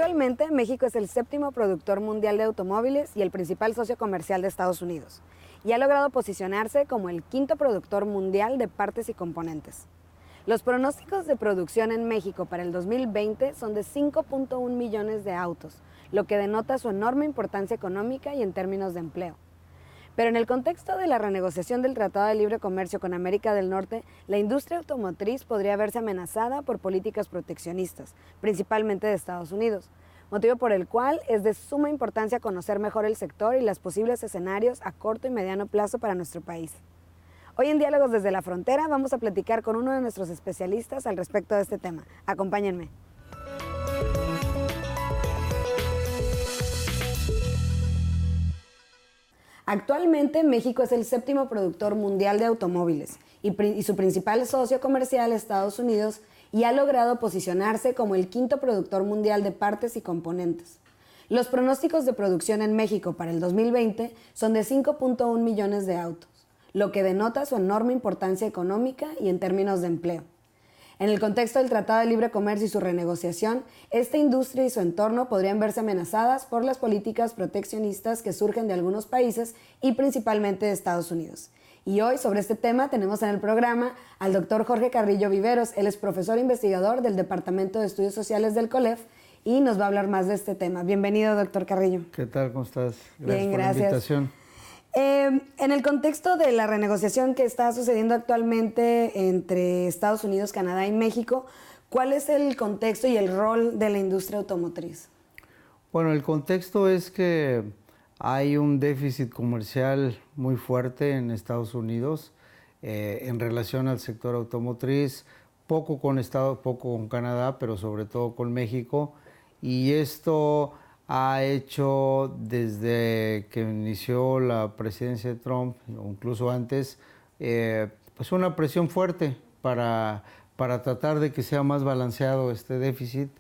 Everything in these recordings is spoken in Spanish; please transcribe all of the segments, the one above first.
Actualmente, México es el séptimo productor mundial de automóviles y el principal socio comercial de Estados Unidos, y ha logrado posicionarse como el quinto productor mundial de partes y componentes. Los pronósticos de producción en México para el 2020 son de 5.1 millones de autos, lo que denota su enorme importancia económica y en términos de empleo. Pero en el contexto de la renegociación del Tratado de Libre Comercio con América del Norte, la industria automotriz podría verse amenazada por políticas proteccionistas, principalmente de Estados Unidos, motivo por el cual es de suma importancia conocer mejor el sector y los posibles escenarios a corto y mediano plazo para nuestro país. Hoy en Diálogos desde la Frontera vamos a platicar con uno de nuestros especialistas al respecto de este tema. Acompáñenme. Actualmente, México es el séptimo productor mundial de automóviles y su principal socio comercial, Estados Unidos, y ha logrado posicionarse como el quinto productor mundial de partes y componentes. Los pronósticos de producción en México para el 2020 son de 5.1 millones de autos, lo que denota su enorme importancia económica y en términos de empleo. En el contexto del Tratado de Libre Comercio y su renegociación, esta industria y su entorno podrían verse amenazadas por las políticas proteccionistas que surgen de algunos países y principalmente de Estados Unidos. Y hoy sobre este tema tenemos en el programa al doctor Jorge Carrillo Viveros. Él es profesor investigador del Departamento de Estudios Sociales del COLEF y nos va a hablar más de este tema. Bienvenido, doctor Carrillo. ¿Qué tal? ¿Cómo estás? Bien, por la invitación. En el contexto de la renegociación que está sucediendo actualmente entre Estados Unidos, Canadá y México, ¿cuál es el contexto y el rol de la industria automotriz? Bueno, el contexto es que hay un déficit comercial muy fuerte en Estados Unidos en relación al sector automotriz, poco con Canadá, pero sobre todo con México, y esto ha hecho desde que inició la presidencia de Trump, o incluso antes, pues una presión fuerte para tratar de que sea más balanceado este déficit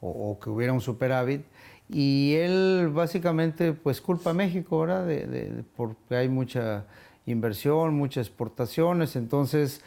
o que hubiera un superávit. Y él básicamente pues culpa a México, ¿verdad? Porque hay mucha inversión, muchas exportaciones, entonces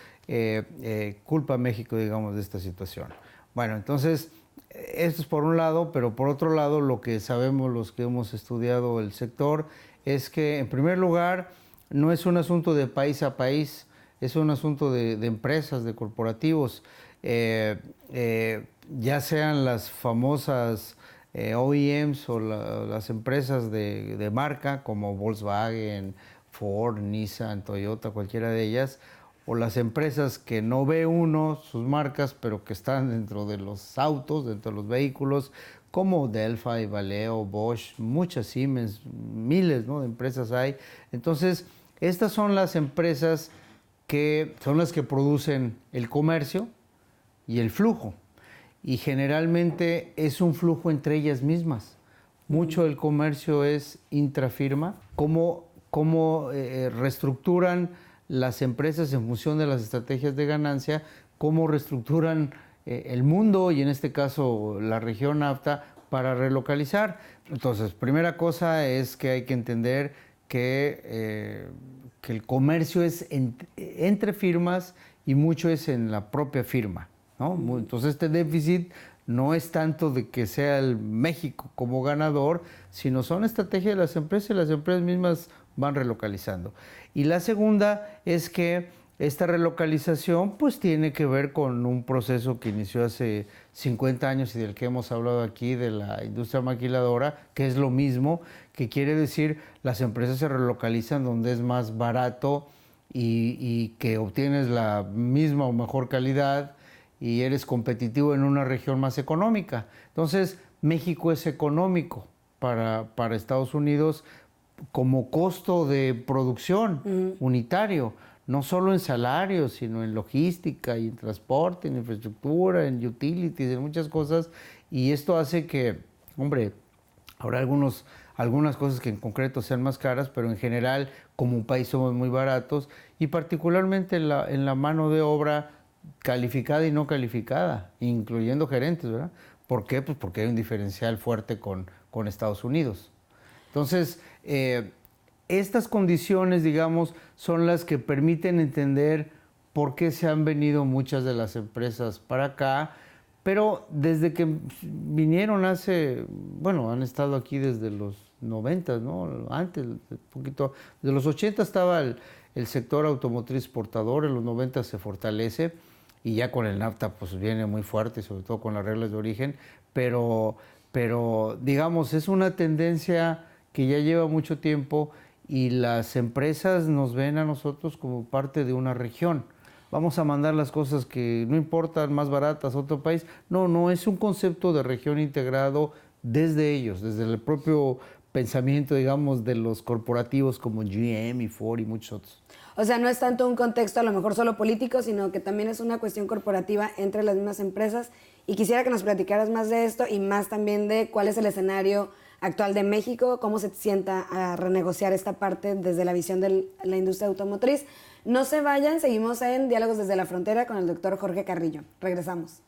culpa a México, digamos, de esta situación. Bueno, entonces esto es por un lado, pero por otro lado lo que sabemos los que hemos estudiado el sector es que en primer lugar no es un asunto de país a país, es un asunto de empresas, de corporativos, ya sean las famosas OEMs o las empresas de marca como Volkswagen, Ford, Nissan, Toyota, cualquiera de ellas, o las empresas que no ve uno sus marcas, pero que están dentro de los autos, dentro de los vehículos, como Delphi, Valeo, Bosch, muchas Siemens, miles, ¿no?, de empresas hay. Entonces, estas son las empresas que son las que producen el comercio y el flujo. Y generalmente es un flujo entre ellas mismas. Mucho del comercio es intrafirma, cómo reestructuran las empresas en función de las estrategias de ganancia, cómo reestructuran el mundo y en este caso la región NAFTA para relocalizar. Entonces, primera cosa es que hay que entender que el comercio es entre firmas y mucho es en la propia firma, ¿no? Entonces este déficit no es tanto de que sea el México como ganador, sino son estrategias de las empresas y las empresas mismas van relocalizando. Y la segunda es que esta relocalización pues tiene que ver con un proceso que inició hace 50 años y del que hemos hablado aquí, de la industria maquiladora, que es lo mismo, que quiere decir las empresas se relocalizan donde es más barato y que obtienes la misma o mejor calidad y eres competitivo en una región más económica. Entonces, México es económico para Estados Unidos como costo de producción unitario, no solo en salarios, sino en logística y en transporte, en infraestructura, en utilities, en muchas cosas. Y esto hace que, hombre, habrá algunas cosas que en concreto sean más caras, pero en general, como un país somos muy baratos, y particularmente en la mano de obra calificada y no calificada, incluyendo gerentes, ¿verdad? ¿Por qué? Pues porque hay un diferencial fuerte con Estados Unidos. Entonces, estas condiciones, digamos, son las que permiten entender por qué se han venido muchas de las empresas para acá, Pero desde que vinieron han estado aquí desde los 90, ¿no? Antes, un poquito, de los 80 estaba el sector automotriz exportador, en los 90 se fortalece y ya con el NAFTA pues viene muy fuerte, sobre todo con las reglas de origen, pero digamos, es una tendencia que ya lleva mucho tiempo y las empresas nos ven a nosotros como parte de una región. Vamos a mandar las cosas que no importan, más baratas a otro país. No, es un concepto de región integrado desde ellos, desde el propio pensamiento, digamos, de los corporativos como GM y Ford y muchos otros. O sea, no es tanto un contexto a lo mejor solo político, sino que también es una cuestión corporativa entre las mismas empresas. Y quisiera que nos platicaras más de esto y más también de cuál es el escenario actual de México, cómo se sienta a renegociar esta parte desde la visión de la industria automotriz. No se vayan, seguimos en Diálogos desde la Frontera con el doctor Jorge Carrillo. Regresamos.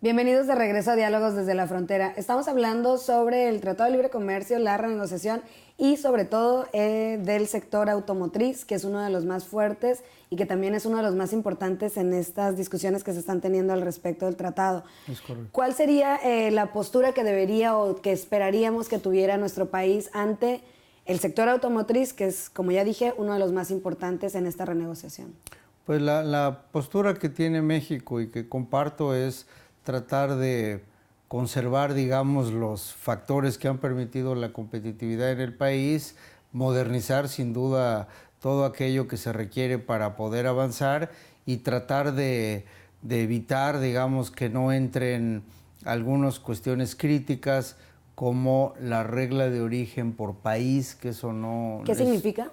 Bienvenidos de regreso a Diálogos desde la Frontera. Estamos hablando sobre el Tratado de Libre Comercio, la renegociación y sobre todo del sector automotriz, que es uno de los más fuertes y que también es uno de los más importantes en estas discusiones que se están teniendo al respecto del tratado. Es correcto. ¿Cuál sería la postura que debería o que esperaríamos que tuviera nuestro país ante el sector automotriz, que es, como ya dije, uno de los más importantes en esta renegociación? Pues la postura que tiene México y que comparto es tratar de conservar, digamos, los factores que han permitido la competitividad en el país, modernizar sin duda todo aquello que se requiere para poder avanzar y tratar de evitar, digamos, que no entren algunas cuestiones críticas como la regla de origen por país, que eso no... ¿Qué significa?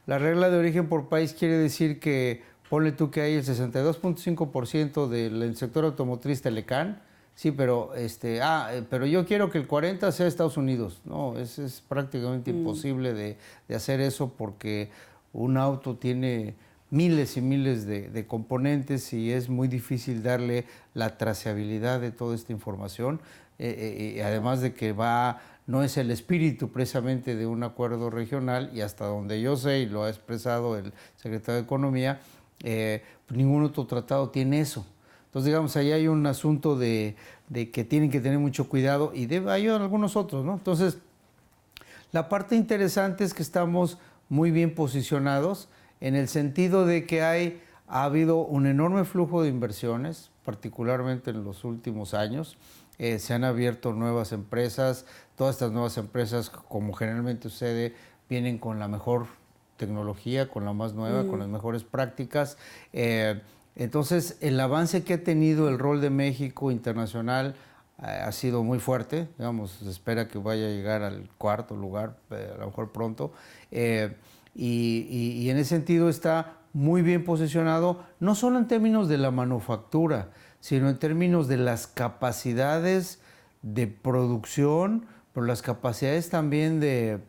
La regla de origen por país quiere decir que ponle tú que hay el 62.5% del sector automotriz Telecán, sí, pero yo quiero que el 40% sea Estados Unidos. No, es prácticamente imposible de hacer eso porque un auto tiene miles y miles de componentes y es muy difícil darle la trazabilidad de toda esta información, además de que no es el espíritu precisamente de un acuerdo regional y hasta donde yo sé, y lo ha expresado el secretario de Economía, ningún otro tratado tiene eso. Entonces, digamos, ahí hay un asunto de que tienen que tener mucho cuidado y hay algunos otros, ¿no? Entonces, la parte interesante es que estamos muy bien posicionados en el sentido de que ha habido un enorme flujo de inversiones, particularmente en los últimos años. Se han abierto nuevas empresas, todas estas nuevas empresas, como generalmente sucede, vienen con la mejor tecnología, con la más nueva, con las mejores prácticas. Entonces, el avance que ha tenido el rol de México internacional ha sido muy fuerte. Digamos, se espera que vaya a llegar al 4.º lugar, a lo mejor pronto. Y en ese sentido está muy bien posicionado, no solo en términos de la manufactura, sino en términos de las capacidades de producción, pero las capacidades también de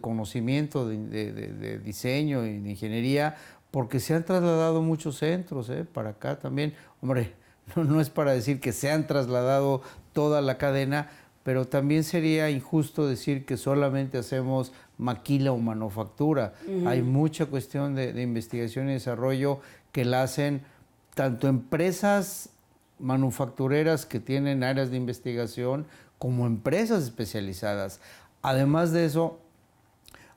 conocimiento, de diseño y de ingeniería, porque se han trasladado muchos centros para acá también. Hombre, no es para decir que se han trasladado toda la cadena, pero también sería injusto decir que solamente hacemos maquila o manufactura. Hay mucha cuestión de investigación y desarrollo que la hacen tanto empresas manufactureras que tienen áreas de investigación como empresas especializadas. Además de eso,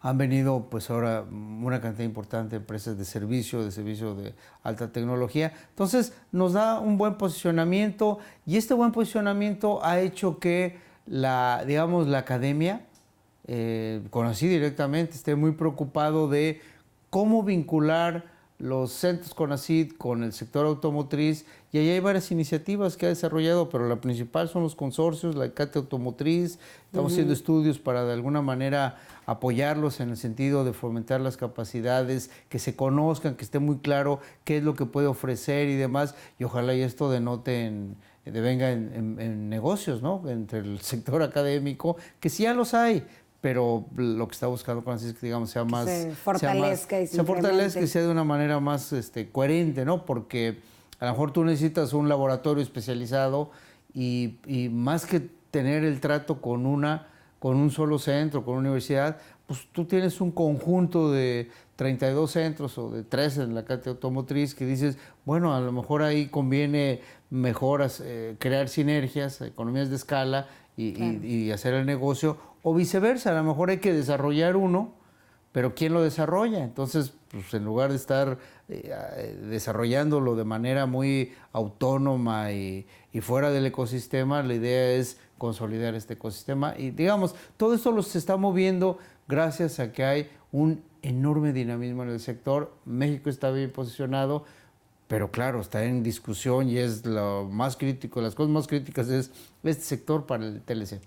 Han venido pues ahora una cantidad importante de empresas de servicio de alta tecnología. Entonces nos da un buen posicionamiento y este buen posicionamiento ha hecho que digamos, la academia, conocí directamente, esté muy preocupado de cómo vincular los centros CONACYT con el sector automotriz, y ahí hay varias iniciativas que ha desarrollado, pero la principal son los consorcios, la ICATE Automotriz. Estamos haciendo estudios para de alguna manera apoyarlos en el sentido de fomentar las capacidades, que se conozcan, que esté muy claro qué es lo que puede ofrecer y demás, y ojalá y esto devenga en negocios, ¿no? Entre el sector académico, que sí ya los hay, pero lo que está buscando Francisco es que, digamos, sea más... Se fortalezca y sea de una manera más coherente, ¿no? Porque a lo mejor tú necesitas un laboratorio especializado y más que tener el trato con un solo centro, con una universidad, pues tú tienes un conjunto de 32 centros o de 13 en la cátedra automotriz que dices, bueno, a lo mejor ahí conviene mejoras, crear sinergias, economías de escala y hacer el negocio, o viceversa, a lo mejor hay que desarrollar uno, pero ¿quién lo desarrolla? Entonces, pues en lugar de estar desarrollándolo de manera muy autónoma y fuera del ecosistema, la idea es consolidar este ecosistema. Y digamos, todo esto se está moviendo gracias a que hay un enorme dinamismo en el sector. México está bien posicionado, pero claro, está en discusión y es lo más crítico, las cosas más críticas es este sector para el TLC.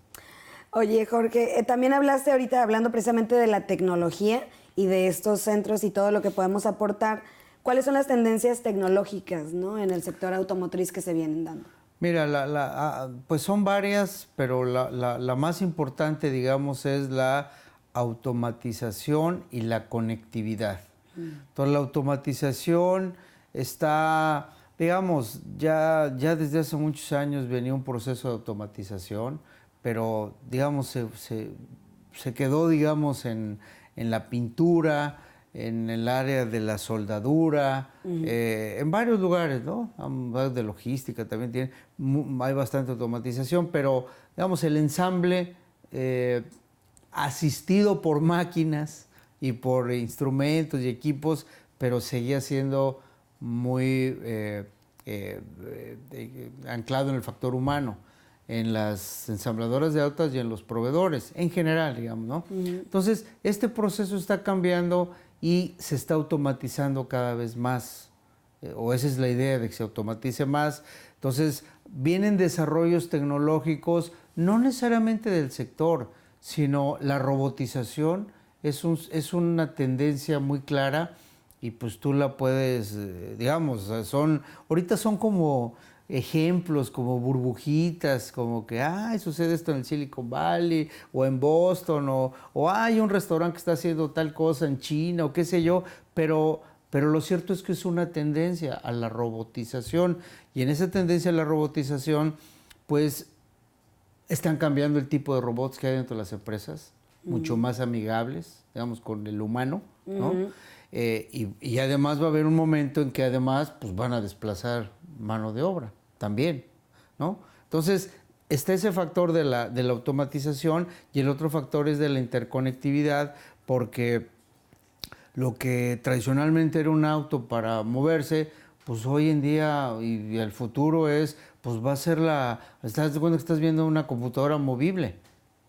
Oye, Jorge, también hablaste ahorita, hablando precisamente de la tecnología y de estos centros y todo lo que podemos aportar. ¿Cuáles son las tendencias tecnológicas, ¿no?, en el sector automotriz que se vienen dando? Mira, pues son varias, pero la más importante, digamos, es la automatización y la conectividad. Entonces, la automatización está, digamos, ya desde hace muchos años venía un proceso de automatización, pero, digamos, se quedó, digamos, en la pintura, en el área de la soldadura, en varios lugares, ¿no? De logística también hay bastante automatización, pero, digamos, el ensamble asistido por máquinas y por instrumentos y equipos, pero seguía siendo muy anclado en el factor humano, en las ensambladoras de autos y en los proveedores, en general, digamos, ¿no? Entonces, este proceso está cambiando y se está automatizando cada vez más, o esa es la idea, de que se automatice más. Entonces, vienen desarrollos tecnológicos, no necesariamente del sector, sino la robotización es una tendencia muy clara y pues tú la puedes, digamos, ahorita son como ejemplos, como burbujitas, como que, sucede esto en el Silicon Valley, o en Boston, o hay un restaurante que está haciendo tal cosa en China, o qué sé yo, pero lo cierto es que es una tendencia a la robotización, y en esa tendencia a la robotización, pues, están cambiando el tipo de robots que hay dentro de las empresas, mucho más amigables, digamos, con el humano, ¿no? Y además va a haber un momento en que además pues van a desplazar mano de obra también, ¿no? Entonces, está ese factor de la automatización, y el otro factor es de la interconectividad, porque lo que tradicionalmente era un auto para moverse, pues hoy en día y el futuro pues va a ser estás de cuenta que estás viendo una computadora movible,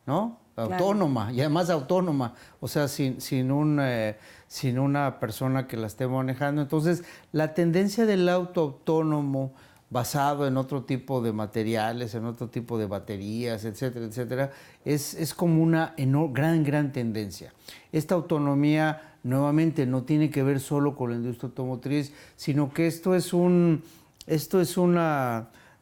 ¿no? Autónoma, claro. Y además autónoma, o sea, sin una persona que la esté manejando. Entonces, la tendencia del auto autónomo basado en otro tipo de materiales, en otro tipo de baterías, etcétera, etcétera, es como una gran tendencia. Esta autonomía, nuevamente, no tiene que ver solo con la industria automotriz, sino que esto es una,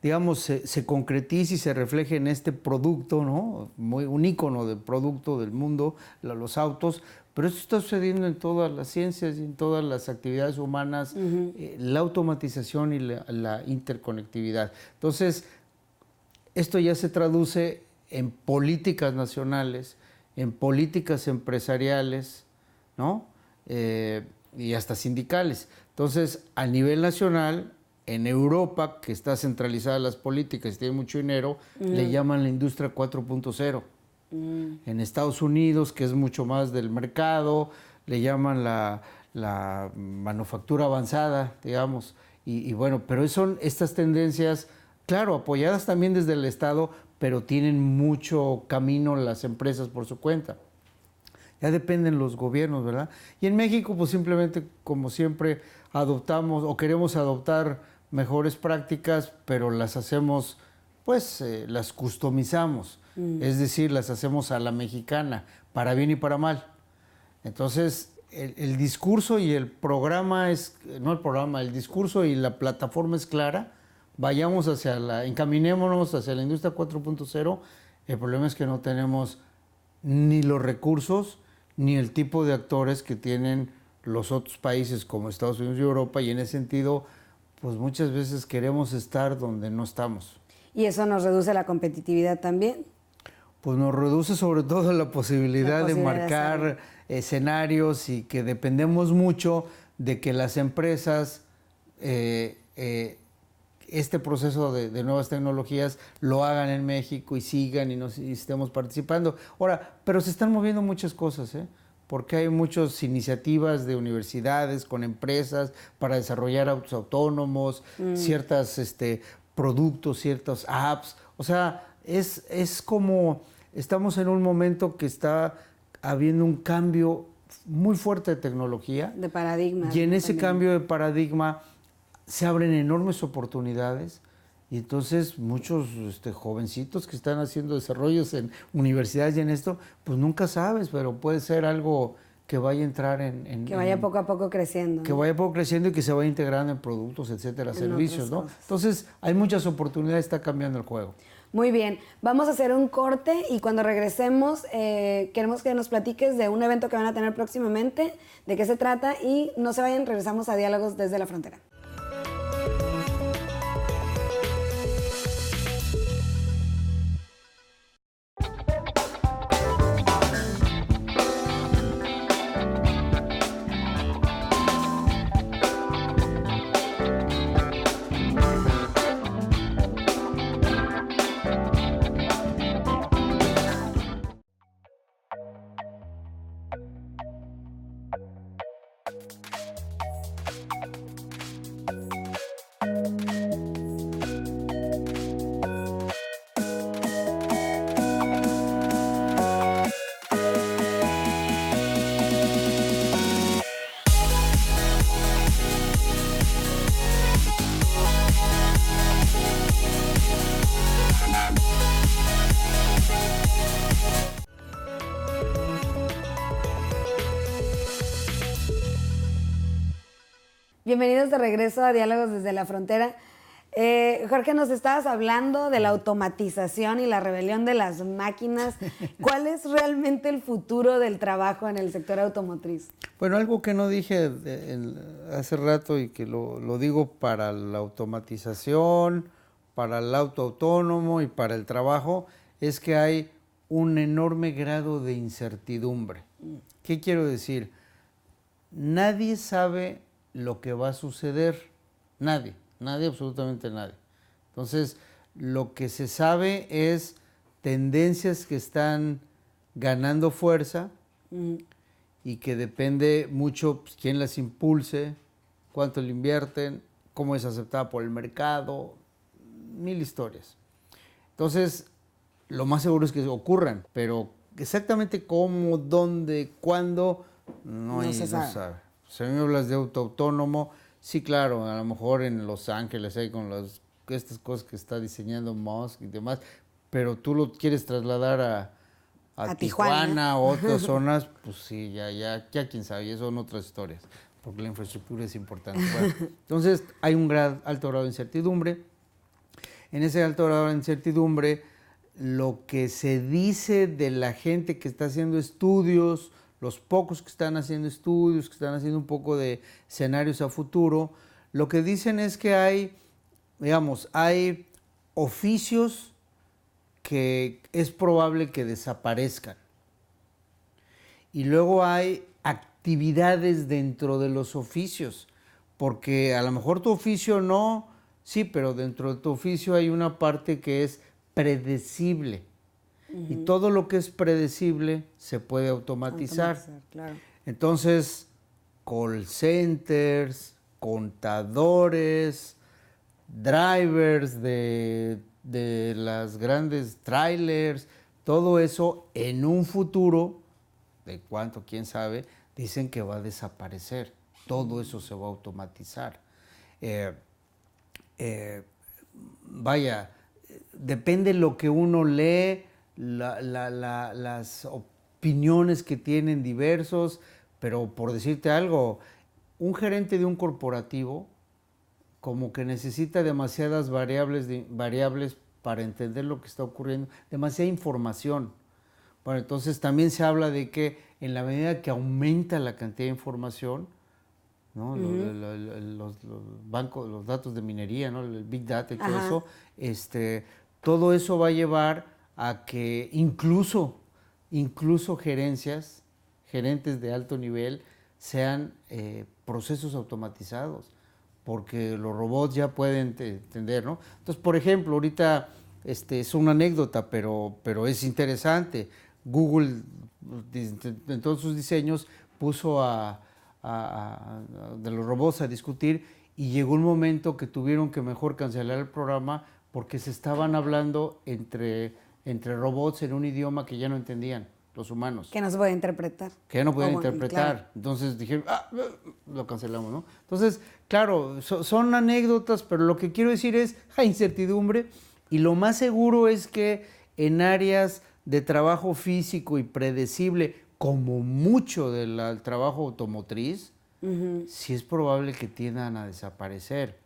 digamos, se concretiza y se refleja en este producto, ¿no? Un ícono de producto del mundo, los autos, pero esto está sucediendo en todas las ciencias y en todas las actividades humanas, la automatización y la interconectividad. Entonces, esto ya se traduce en políticas nacionales, en políticas empresariales, ¿no? Y hasta sindicales. Entonces, a nivel nacional, en Europa, que está centralizada las políticas y tiene mucho dinero, le llaman la industria 4.0, En Estados Unidos, que es mucho más del mercado, le llaman la manufactura avanzada, digamos. Y bueno, pero son estas tendencias, claro, apoyadas también desde el Estado, pero tienen mucho camino las empresas por su cuenta. Ya dependen los gobiernos, ¿verdad? Y en México, pues simplemente, como siempre, adoptamos o queremos adoptar mejores prácticas, pero las hacemos, pues, las customizamos. Es decir, las hacemos a la mexicana, para bien y para mal. Entonces, el discurso y el programa es, no el programa, el discurso y la plataforma es clara. Vayamos encaminémonos hacia la industria 4.0. El problema es que no tenemos ni los recursos, ni el tipo de actores que tienen los otros países como Estados Unidos y Europa, y en ese sentido, pues muchas veces queremos estar donde no estamos. ¿Y eso nos reduce la competitividad también? Pues nos reduce sobre todo la posibilidad de marcar escenarios, y que dependemos mucho de que las empresas este proceso de nuevas tecnologías lo hagan en México y sigan y estemos participando. Ahora, pero se están moviendo muchas cosas, porque hay muchas iniciativas de universidades con empresas para desarrollar autos autónomos, ciertos productos, ciertas apps. O sea, es como estamos en un momento que está habiendo un cambio muy fuerte de tecnología. De paradigma. Y en ese también. cambio de paradigma se abren enormes oportunidades, y entonces muchos jovencitos que están haciendo desarrollos en universidades y en esto, pues nunca sabes, pero puede ser algo que vaya a entrar que vaya poco a poco creciendo. Que vaya poco creciendo y que se vaya integrando en productos, etcétera, servicios, ¿no? Entonces hay muchas oportunidades, está cambiando el juego. Muy bien, vamos a hacer un corte y cuando regresemos queremos que nos platiques de un evento que van a tener próximamente, de qué se trata, y no se vayan, regresamos a Diálogos desde la Frontera. Bienvenidos de regreso a Diálogos desde la Frontera. Jorge, nos estabas hablando de la automatización y la rebelión de las máquinas. ¿Cuál es realmente el futuro del trabajo en el sector automotriz? Bueno, algo que no dije hace rato y que lo digo para la automatización, para el auto autónomo y para el trabajo, es que hay un enorme grado de incertidumbre. ¿Qué quiero decir? Nadie sabe lo que va a suceder, nadie, absolutamente nadie. Entonces, lo que se sabe es tendencias que están ganando fuerza y que depende mucho, pues, quién las impulse, cuánto le invierten, cómo es aceptada por el mercado, mil historias. Entonces, lo más seguro es que ocurran, pero exactamente cómo, dónde, cuándo, no se sabe. Si me hablas de auto autónomo, sí, claro, a lo mejor en Los Ángeles hay con estas cosas que está diseñando Musk y demás, pero tú lo quieres trasladar a Tijuana o otras zonas, pues sí, ya quién sabe, son otras historias, porque la infraestructura es importante. Bueno, entonces hay un alto grado de incertidumbre. En ese alto grado de incertidumbre, lo que se dice de la gente que está haciendo estudios, los pocos que están haciendo estudios, que están haciendo un poco de escenarios a futuro, lo que dicen es que hay oficios que es probable que desaparezcan. Y luego hay actividades dentro de los oficios, porque a lo mejor tu oficio no, sí, pero dentro de tu oficio hay una parte que es predecible. y todo lo que es predecible se puede automatizar. Claro. Entonces, call centers, contadores, drivers de las grandes trailers, todo eso en un futuro, de cuánto, quién sabe, dicen que va a desaparecer. Todo eso se va a automatizar. Vaya, depende lo que uno lee, las opiniones que tienen diversos, pero por decirte algo, un gerente de un corporativo como que necesita demasiadas variables para entender lo que está ocurriendo, demasiada información. Bueno, entonces también se habla de que en la medida que aumenta la cantidad de información, ¿no? Los bancos, los datos de minería, ¿no? El Big Data y todo eso, todo eso va a llevar a que incluso gerentes de alto nivel sean procesos automatizados, porque los robots ya pueden entender, ¿no? Entonces, por ejemplo, ahorita es una anécdota, pero es interesante. Google, en todos sus diseños, puso de los robots a discutir y llegó un momento que tuvieron que mejor cancelar el programa porque se estaban hablando entre robots en un idioma que ya no entendían los humanos. Que no se puede interpretar. Que ya no pueden interpretar. Claro. Entonces dijeron, lo cancelamos, ¿no? Entonces, claro, son anécdotas, pero lo que quiero decir es, hay incertidumbre y lo más seguro es que en áreas de trabajo físico y predecible, como mucho del trabajo automotriz, sí es probable que tiendan a desaparecer.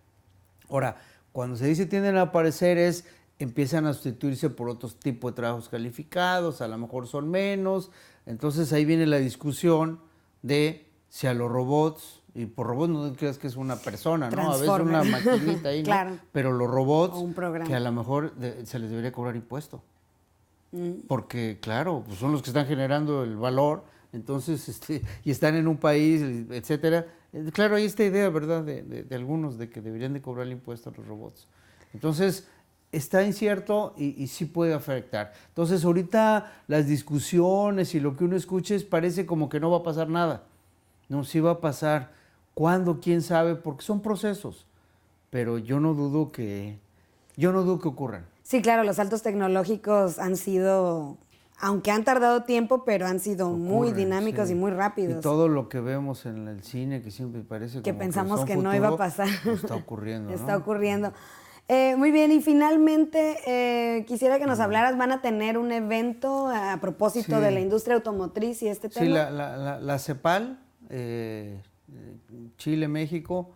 Ahora, cuando se dice tienden a aparecer empiezan a sustituirse por otros tipos de trabajos calificados, a lo mejor son menos, entonces ahí viene la discusión de si a los robots, y por robots no creas que es una persona, ¿no? A veces una maquinita ahí, claro. ¿no? Pero los robots, que a lo mejor se les debería cobrar impuesto. Porque, claro, pues son los que están generando el valor, entonces, y están en un país, etcétera. Claro, hay esta idea, ¿verdad?, de algunos de que deberían de cobrar el impuesto a los robots. Entonces, está incierto y sí puede afectar. Entonces, ahorita las discusiones y lo que uno escuche parece como que no va a pasar nada. No, sí va a pasar. ¿Cuándo? ¿Quién sabe? Porque son procesos. Pero yo no dudo que ocurran. Sí, claro, los saltos tecnológicos han sido, aunque han tardado tiempo, pero han sido muy dinámicos y muy rápidos. Y todo lo que vemos en el cine, que siempre parece que como pensamos que futuro, no iba a pasar. Está ocurriendo, ¿no? Está ocurriendo. Muy bien, y finalmente quisiera que nos hablaras, van a tener un evento a propósito de la industria automotriz y este tema. Sí, la CEPAL, Chile, México,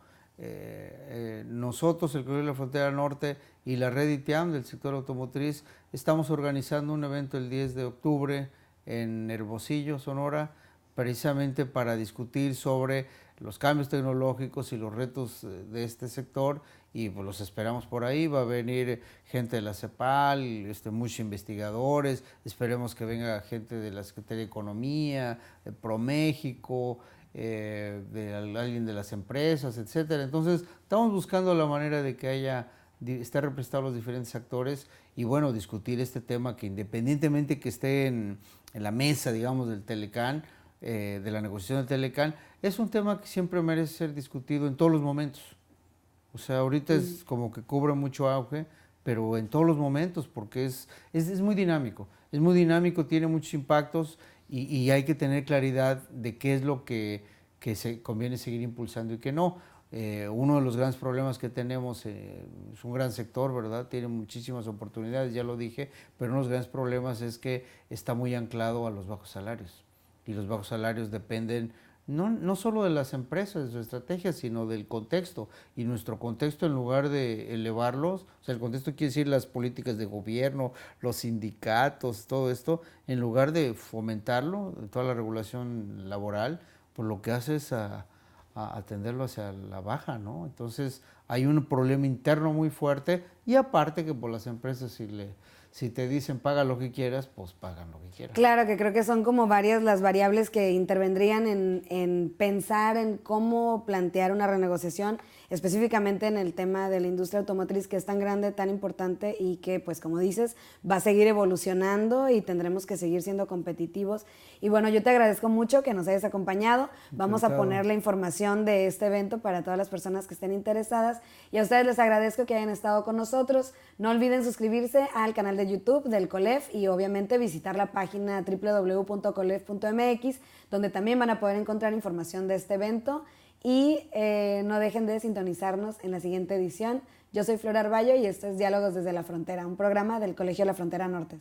nosotros, el Corredor de la Frontera Norte y la Red ITIAM del sector automotriz, estamos organizando un evento el 10 de octubre en Hermosillo, Sonora, precisamente para discutir sobre los cambios tecnológicos y los retos de este sector, y pues los esperamos por ahí. Va a venir gente de la CEPAL, muchos investigadores, esperemos que gente de la Secretaría de Economía, de ProMéxico, de alguien de las empresas, etcétera. Entonces, estamos buscando la manera de que esté representados los diferentes actores y, bueno, discutir este tema que, independientemente que esté en la mesa, digamos, del Telecán, de la negociación del Telecán, es un tema que siempre merece ser discutido en todos los momentos. O sea, ahorita es como que cubre mucho auge, pero en todos los momentos, porque es muy dinámico. Es muy dinámico, tiene muchos impactos y hay que tener claridad de qué es lo que se conviene seguir impulsando y qué no. Uno de los grandes problemas que tenemos es un gran sector, ¿verdad? Tiene muchísimas oportunidades, ya lo dije, pero uno de los grandes problemas es que está muy anclado a los bajos salarios. Y los bajos salarios dependen no solo de las empresas, de su estrategia, sino del contexto. Y nuestro contexto, en lugar de elevarlos, o sea, el contexto quiere decir las políticas de gobierno, los sindicatos, todo esto, en lugar de fomentarlo, toda la regulación laboral, pues lo que hace es atenderlo hacia la baja, ¿no? Entonces, hay un problema interno muy fuerte y aparte que por las empresas Si te dicen paga lo que quieras, pues pagan lo que quieran. Claro, que creo que son como varias las variables que intervendrían en pensar en cómo plantear una renegociación, específicamente en el tema de la industria automotriz, que es tan grande, tan importante y que, pues como dices, va a seguir evolucionando y tendremos que seguir siendo competitivos. Y bueno, yo te agradezco mucho que nos hayas acompañado. Vamos a poner la información de este evento para todas las personas que estén interesadas y a ustedes les agradezco que hayan estado con nosotros. No olviden suscribirse al canal de YouTube del COLEF y obviamente visitar la página www.colef.mx, donde también van a poder encontrar información de este evento. Y no dejen de sintonizarnos en la siguiente edición. Yo soy Flor Arballo y esto es Diálogos desde la Frontera, un programa del Colegio de la Frontera Norte.